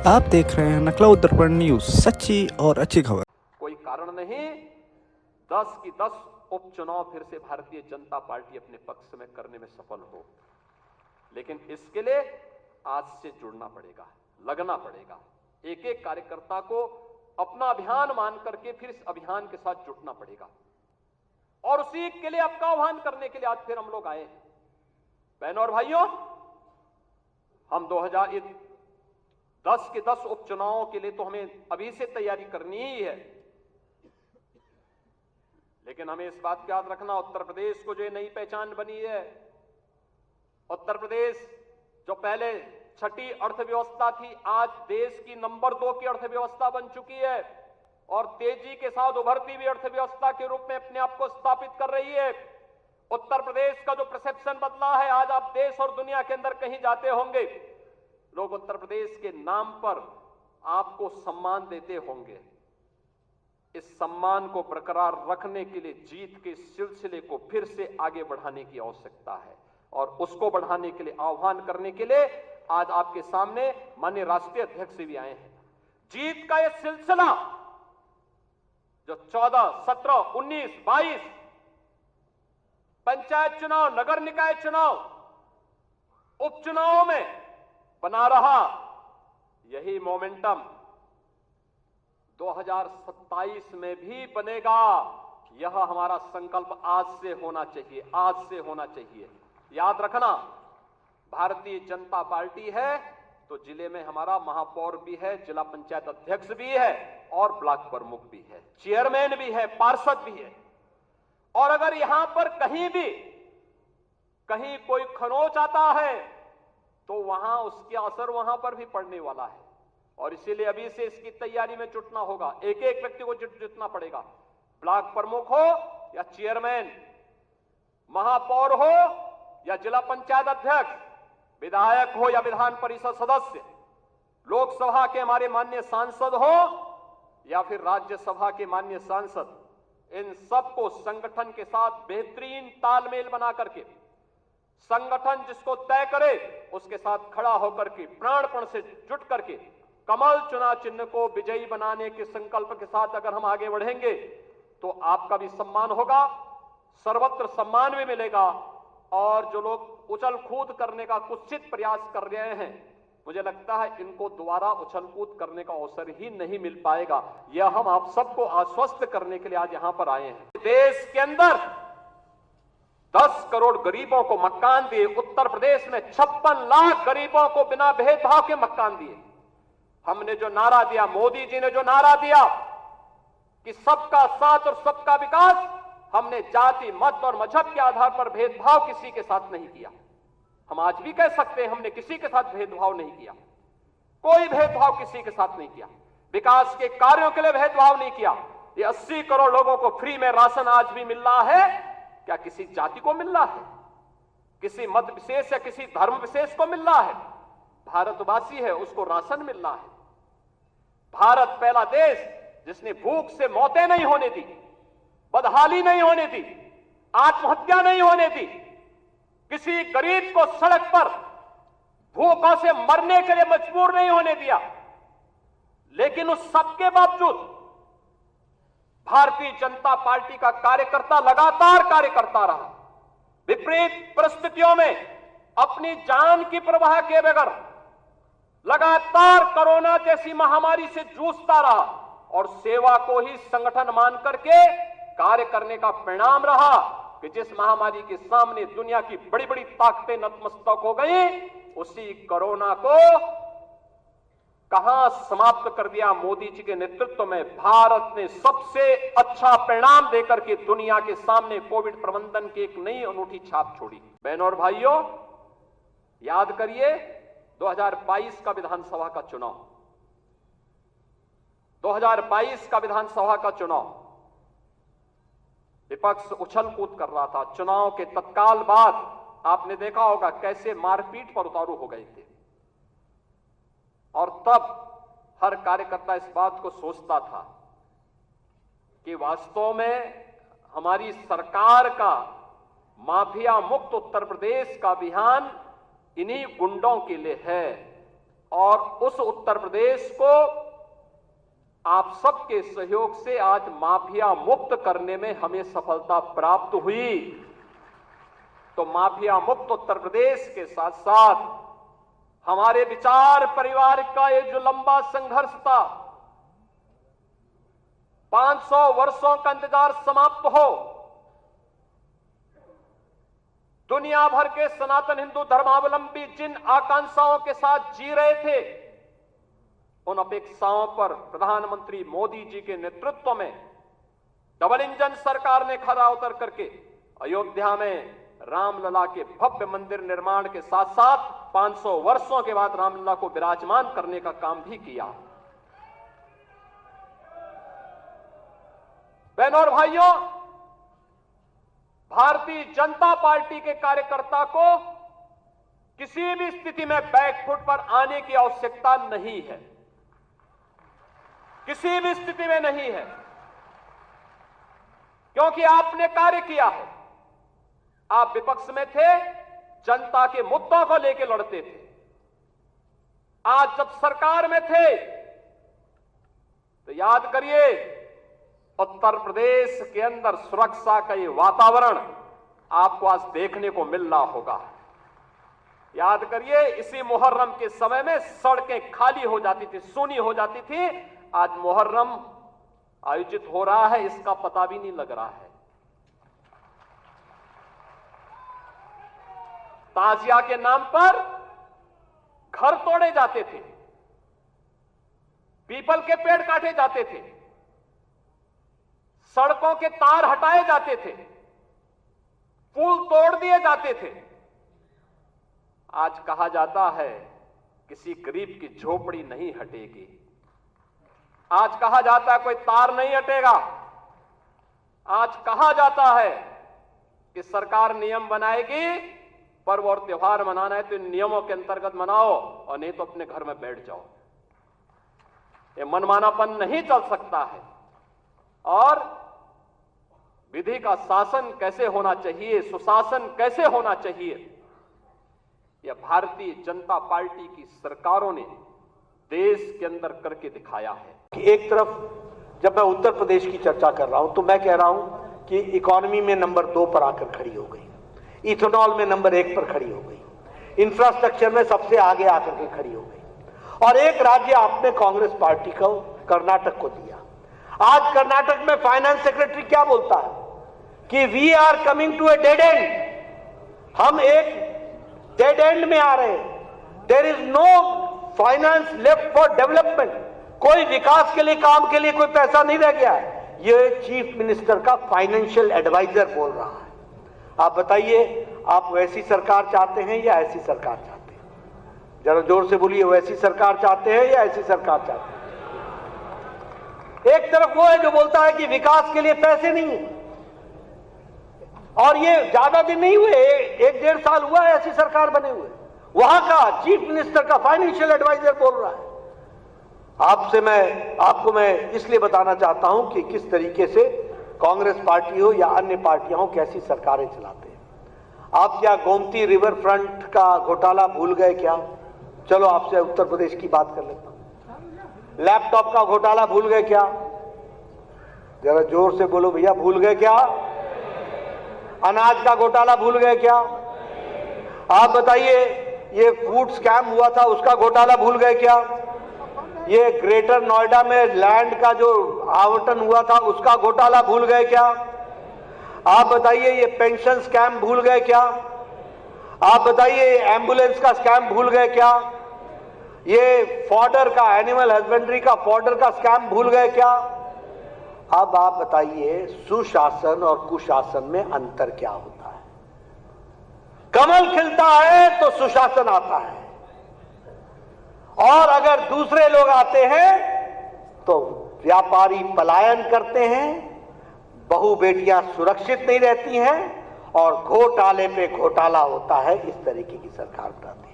आप देख रहे हैं नकला दर्पण न्यूज, सच्ची और अच्छी खबर। कोई कारण नहीं 10 की 10 उपचुनाव फिर से भारतीय जनता पार्टी अपने पक्ष में करने में सफल हो, लेकिन इसके लिए आज से जुड़ना पड़ेगा, लगना पड़ेगा। एक एक कार्यकर्ता को अपना अभियान मान करके फिर इस अभियान के साथ जुटना पड़ेगा और उसी के लिए आपका आह्वान करने के लिए आज फिर हम लोग आए हैं। बहनों और भाइयों, हम 2010 के 10 उपचुनावों के लिए तो हमें अभी से तैयारी करनी ही है, लेकिन हमें इस बात का याद रखना, उत्तर प्रदेश को जो नई पहचान बनी है, उत्तर प्रदेश जो पहले छठी अर्थव्यवस्था थी, आज देश की नंबर 2 की अर्थव्यवस्था बन चुकी है और तेजी के साथ उभरती हुई अर्थव्यवस्था के रूप में अपने आप को स्थापित कर रही है। उत्तर प्रदेश का जो परसेप्शन बदला है, आज आप देश और दुनिया के अंदर कहीं जाते होंगे, लोग उत्तर प्रदेश के नाम पर आपको सम्मान देते होंगे। इस सम्मान को बरकरार रखने के लिए जीत के सिलसिले को फिर से आगे बढ़ाने की आवश्यकता है और उसको बढ़ाने के लिए आह्वान करने के लिए आज आपके सामने माननीय राष्ट्रीय अध्यक्ष भी आए हैं। जीत का यह सिलसिला जो 14, 17, 19, 22 पंचायत चुनाव, नगर निकाय चुनाव, उपचुनाव में बना रहा, यही मोमेंटम 2027 में भी बनेगा। यह हमारा संकल्प आज से होना चाहिए, आज से होना चाहिए। याद रखना, भारतीय जनता पार्टी है तो जिले में हमारा महापौर भी है, जिला पंचायत अध्यक्ष भी है और ब्लॉक प्रमुख भी है, चेयरमैन भी है, पार्षद भी है। और अगर यहां पर कहीं कोई खरोंच आता है तो वहां उसके असर वहां पर भी पड़ने वाला है और इसीलिए अभी से इसकी तैयारी में जुटना होगा। एक एक व्यक्ति को जुटना पड़ेगा, ब्लॉक प्रमुख हो या चेयरमैन, महापौर हो या जिला पंचायत अध्यक्ष, विधायक हो या विधान परिषद सदस्य, लोकसभा के हमारे माननीय सांसद हो या फिर राज्यसभा के माननीय सांसद, इन सबको संगठन के साथ बेहतरीन तालमेल बना करके, संगठन जिसको तय करे उसके साथ खड़ा होकर के प्राणपण से जुट करके कमल चुनाव चिन्ह को विजयी बनाने के संकल्प के साथ अगर हम आगे बढ़ेंगे तो आपका भी सम्मान होगा, सर्वत्र सम्मान भी मिलेगा। और जो लोग उछल कूद करने का कुत्सित प्रयास कर रहे हैं, मुझे लगता है इनको दोबारा उछल कूद करने का अवसर ही नहीं मिल पाएगा। यह हम आप सबको आश्वस्त करने के लिए आज यहां पर आए हैं। देश के अंदर 10 करोड़ गरीबों को मकान दिए, उत्तर प्रदेश में 56 लाख गरीबों को बिना भेदभाव के मकान दिए। हमने जो नारा दिया, मोदी जी ने जो नारा दिया कि सबका साथ और सबका विकास, हमने जाति, मत और मजहब के आधार पर भेदभाव किसी के साथ नहीं किया। हम आज भी कह सकते हैं हमने किसी के साथ भेदभाव नहीं किया, कोई भेदभाव किसी के साथ नहीं किया, विकास के कार्यों के लिए भेदभाव नहीं किया। ये 80 करोड़ लोगों को फ्री में राशन आज भी मिल रहा है, क्या किसी जाति को मिल रहा है, किसी मत विशेष या किसी धर्म विशेष को मिल रहा है? भारतवासी है उसको राशन मिल रहा है। भारत पहला देश जिसने भूख से मौतें नहीं होने दी, बदहाली नहीं होने दी, आत्महत्या नहीं होने दी, किसी गरीब को सड़क पर भूखों से मरने के लिए मजबूर नहीं होने दिया। लेकिन उस सबके बावजूद भारतीय जनता पार्टी का कार्यकर्ता लगातार कार्य करता रहा, विपरीत परिस्थितियों में अपनी जान की परवाह किए बगैर लगातार कोरोना जैसी महामारी से जूझता रहा और सेवा को ही संगठन मान करके कार्य करने का परिणाम रहा कि जिस महामारी के सामने दुनिया की बड़ी बड़ी ताकतें नतमस्तक हो गई, उसी कोरोना को कहां समाप्त कर दिया मोदी जी के नेतृत्व में। भारत ने सबसे अच्छा परिणाम देकर के दुनिया के सामने कोविड प्रबंधन की एक नई अनूठी छाप छोड़ी। बहनों और भाइयों, याद करिए 2022 का विधानसभा का चुनाव, 2022 का विधानसभा का चुनाव विपक्ष उछल कूद कर रहा था। चुनाव के तत्काल बाद आपने देखा होगा कैसे मारपीट पर उतारू हो गए थे और तब हर कार्यकर्ता इस बात को सोचता था कि वास्तव में हमारी सरकार का माफिया मुक्त उत्तर प्रदेश का अभियान इन्हीं गुंडों के लिए है और उस उत्तर प्रदेश को आप सबके सहयोग से आज माफिया मुक्त करने में हमें सफलता प्राप्त हुई। तो माफिया मुक्त उत्तर प्रदेश के साथ साथ हमारे विचार परिवार का ये जो लंबा संघर्ष था, 500 वर्षों का इंतजार समाप्त हो, दुनिया भर के सनातन हिंदू धर्मावलंबी जिन आकांक्षाओं के साथ जी रहे थे, उन अपेक्षाओं पर प्रधानमंत्री मोदी जी के नेतृत्व में डबल इंजन सरकार ने खरा उतर करके अयोध्या में रामलला के भव्य मंदिर निर्माण के साथ साथ 500 वर्षों के बाद रामलला को विराजमान करने का काम भी किया। बहनों और भाइयों, भारतीय जनता पार्टी के कार्यकर्ता को किसी भी स्थिति में बैकफुट पर आने की आवश्यकता नहीं है, किसी भी स्थिति में नहीं है, क्योंकि आपने कार्य किया है। आप विपक्ष में थे, जनता के मुद्दों को लेकर लड़ते थे। आज जब सरकार में थे तो याद करिए, उत्तर प्रदेश के अंदर सुरक्षा का ये वातावरण आपको आज देखने को मिल रहा होगा। याद करिए, इसी मुहर्रम के समय में सड़कें खाली हो जाती थी, सूनी हो जाती थी। आज मुहर्रम आयोजित हो रहा है, इसका पता भी नहीं लग रहा है। ताजिया के नाम पर घर तोड़े जाते थे, पीपल के पेड़ काटे जाते थे, सड़कों के तार हटाए जाते थे, पुल तोड़ दिए जाते थे। आज कहा जाता है किसी गरीब की झोपड़ी नहीं हटेगी, आज कहा जाता है कोई तार नहीं हटेगा, आज कहा जाता है कि सरकार नियम बनाएगी, पर्व और त्योहार मनाना है तो इन नियमों के अंतर्गत मनाओ और नहीं तो अपने घर में बैठ जाओ। ये मनमानापन नहीं चल सकता है। और विधि का शासन कैसे होना चाहिए, सुशासन कैसे होना चाहिए, यह भारतीय जनता पार्टी की सरकारों ने देश के अंदर करके दिखाया है। एक तरफ जब मैं उत्तर प्रदेश की चर्चा कर रहा हूं तो मैं कह रहा हूं कि इकोनॉमी में नंबर 2 पर आकर खड़ी हो गई, इथेनॉल में नंबर 1 पर खड़ी हो गई, इंफ्रास्ट्रक्चर में सबसे आगे आकर के खड़ी हो गई। और एक राज्य आपने कांग्रेस पार्टी को, कर्नाटक को दिया। आज कर्नाटक में फाइनेंस सेक्रेटरी क्या बोलता है कि we are coming to a dead end, हम एक डेड एंड में आ रहे हैं। There is no finance left for development, कोई विकास के लिए, काम के लिए कोई पैसा नहीं रह गया है। ये चीफ मिनिस्टर का फाइनेंशियल एडवाइजर बोल रहा है। आप बताइए, आप वैसी सरकार चाहते हैं या ऐसी सरकार चाहते हैं? जरा जोर से बोलिए, वैसी सरकार चाहते हैं या ऐसी सरकार चाहते हैं? एक तरफ वो है जो बोलता है कि विकास के लिए पैसे नहीं है, और ये ज्यादा दिन नहीं हुए, 1-1.5 साल हुआ है ऐसी सरकार बने हुए। वहां का चीफ मिनिस्टर का फाइनेंशियल एडवाइजर बोल रहा है। आपको मैं इसलिए बताना चाहता हूं कि किस तरीके से कांग्रेस पार्टी हो या अन्य पार्टियां हो, कैसी सरकारें चलाते हैं। आप क्या गोमती रिवर फ्रंट का घोटाला भूल गए क्या? चलो आपसे उत्तर प्रदेश की बात कर लेता हूं। लैपटॉप का घोटाला भूल गए क्या? जरा जोर से बोलो भैया, भूल गए क्या? अनाज का घोटाला भूल गए क्या? आप बताइए, ये फूड स्कैम हुआ था उसका घोटाला भूल गए क्या? ये ग्रेटर नोएडा में लैंड का जो आवंटन हुआ था उसका घोटाला भूल गए क्या? आप बताइए, ये पेंशन स्कैम भूल गए क्या? आप बताइए, ये एम्बुलेंस का स्कैम भूल गए क्या? ये फॉडर का, एनिमल हस्बेंड्री का फॉडर का स्कैम भूल गए क्या? अब आप बताइए, सुशासन और कुशासन में अंतर क्या होता है? कमल खिलता है तो सुशासन आता है, और अगर दूसरे लोग आते हैं तो व्यापारी पलायन करते हैं, बहु बेटियां सुरक्षित नहीं रहती हैं, और घोटाले पे घोटाला होता है। इस तरीके की सरकार बनाती है।